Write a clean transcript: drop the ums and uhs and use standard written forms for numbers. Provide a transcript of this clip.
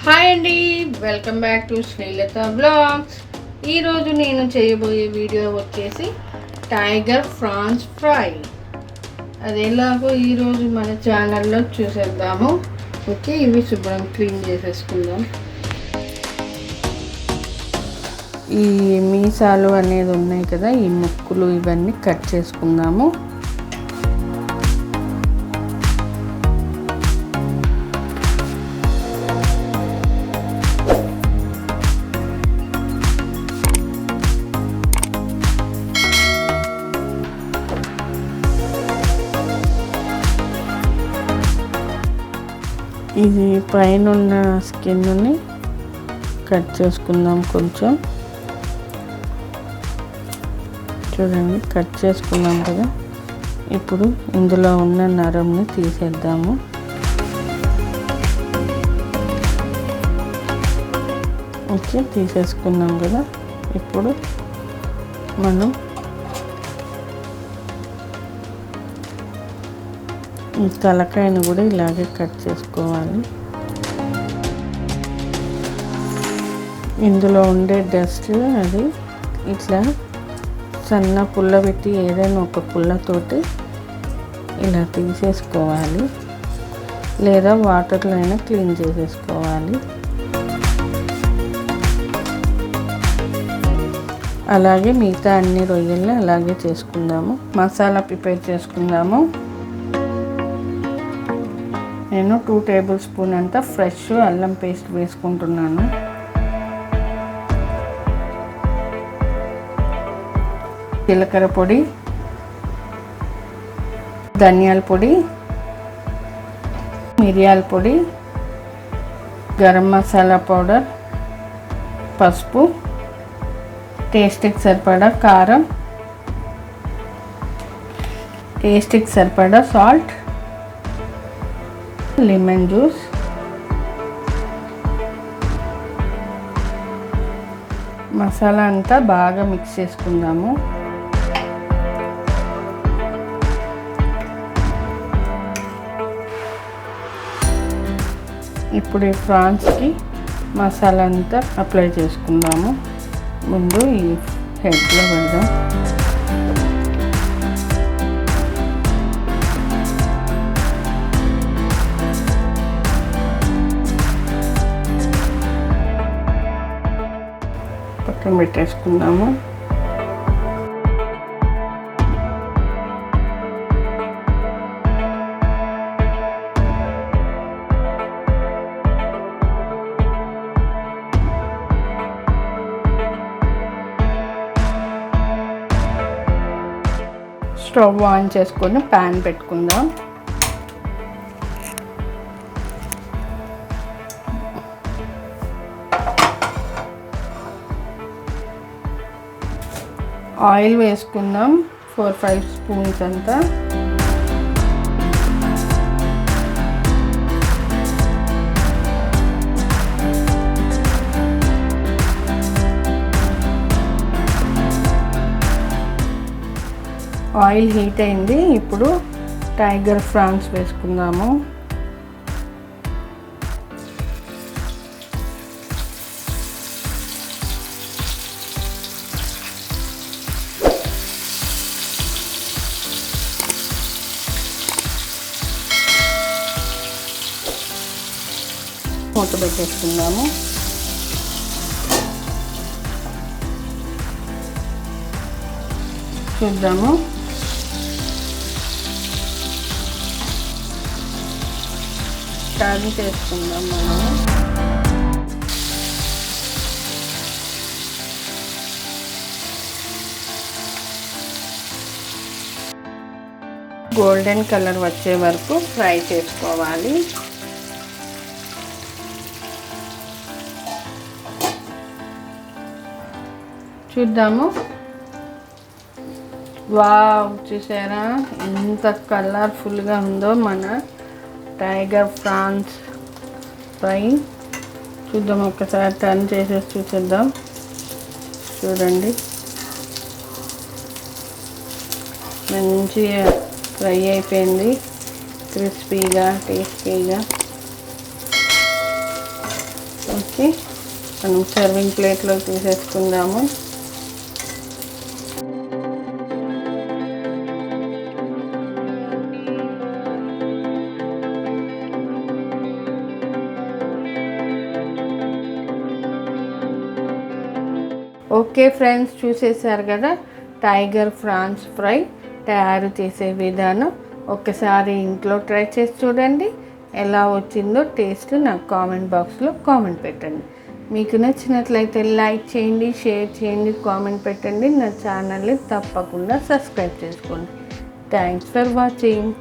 Hi అండి, welcome back to Srilatha blogs. ఈరోజు నేను చేయబోయే వీడియో వచ్చేసి టైగర్ ఫ్రాన్స్ ఫ్రై. అది ఎలాగో ఈరోజు మన ఛానల్లో చూసేద్దాము. ఓకే, ఇవి శుభ్రం క్లీన్ చేసేసుకుందాం. ఈ మీసాలు అనేది ఉన్నాయి కదా, ఈ ముక్కులు ఇవన్నీ కట్ చేసుకుందాము. ఇది పైన ఉన్న స్కిన్ని కట్ చేసుకుందాం. కొంచెం చూడండి, కట్ చేసుకున్నాం కదా. ఇప్పుడు ఇందులో ఉన్న నరంని తీసేద్దాము. ఓకే, తీసేసుకున్నాం కదా. ఇప్పుడు మనం ఈ తలకాయను కూడా ఇలాగే కట్ చేసుకోవాలి. ఇందులో ఉండే డస్ట్ అది ఇట్లా సన్న పుల్ల పెట్టి ఏదైనా ఒక పుల్లతోటి ఇలా తీసేసుకోవాలి, లేదా వాటర్లో అయినా క్లీన్ చేసేసుకోవాలి. అలాగే మిగతా అన్ని రొయ్యల్ని అలాగే చేసుకుందాము. మసాలా ప్రిపేర్ చేసుకుందాము. నేను 2 టేబుల్ స్పూన్ అంత ఫ్రెష్ అల్లం పేస్ట్ వేసుకుంటున్నాను. జీలకర్ర పొడి, ధనియాల పొడి, మిరియాల పొడి, గరం మసాలా పౌడర్, పసుపు, టేస్ట్కి సరిపడా కారం, టేస్ట్కి సరిపడా సాల్ట్, లెమన్ జ్యూస్, మసాలా అంతా బాగా మిక్స్ చేసుకుందాము. ఇప్పుడు ఈ ఫ్రాన్స్కి మసాలా అంతా అప్లై చేసుకుందాము. ముందు ఈ హెడ్లో పెడదాం. పక్కన పెట్టేసుకుందాము. స్టవ్ ఆన్ చేసుకొని ప్యాన్ పెట్టుకుందాం. ఆయిల్ వేసుకుందాం, 4-5 స్పూన్స్ అంతా. ఆయిల్ హీట్ అయింది. ఇప్పుడు టైగర్ ఫ్రాన్స్ వేసుకుందాము. మూత పెట్టేసుకుందాము. చూద్దాము. టర్న్ చేసుకుందాం మనం. గోల్డెన్ కలర్ వచ్చే వరకు ఫ్రై చేసుకోవాలి. చూద్దాము. వావ్, చూసారా ఎంత కలర్ఫుల్గా ఉందో మన టైగర్ ఫ్రాన్స్ ఫ్రై. చూద్దాం, ఒకసారి టర్న్ చేసేసి చూసేద్దాం. చూడండి, మంచిగా ఫ్రై అయిపోయింది. క్రిస్పీగా టేస్టీగా ఓకే, మనం సర్వింగ్ ప్లేట్లో తీసేసుకుందాము. ఓకే ఫ్రెండ్స్, చూసేసారు కదా టైగర్ ఫ్రాన్స్ ఫ్రై తయారు చేసే విధానం. ఒకసారి ఇంట్లో ట్రై చేసి చూడండి. ఎలా వచ్చిందో టేస్ట్ నాకు కామెంట్ బాక్స్లో కామెంట్ పెట్టండి. మీకు నచ్చినట్లయితే లైక్ చేయండి, షేర్ చేయండి, కామెంట్ పెట్టండి. నా ఛానల్ని తప్పకుండా సబ్స్క్రైబ్ చేసుకోండి. Thanks for watching.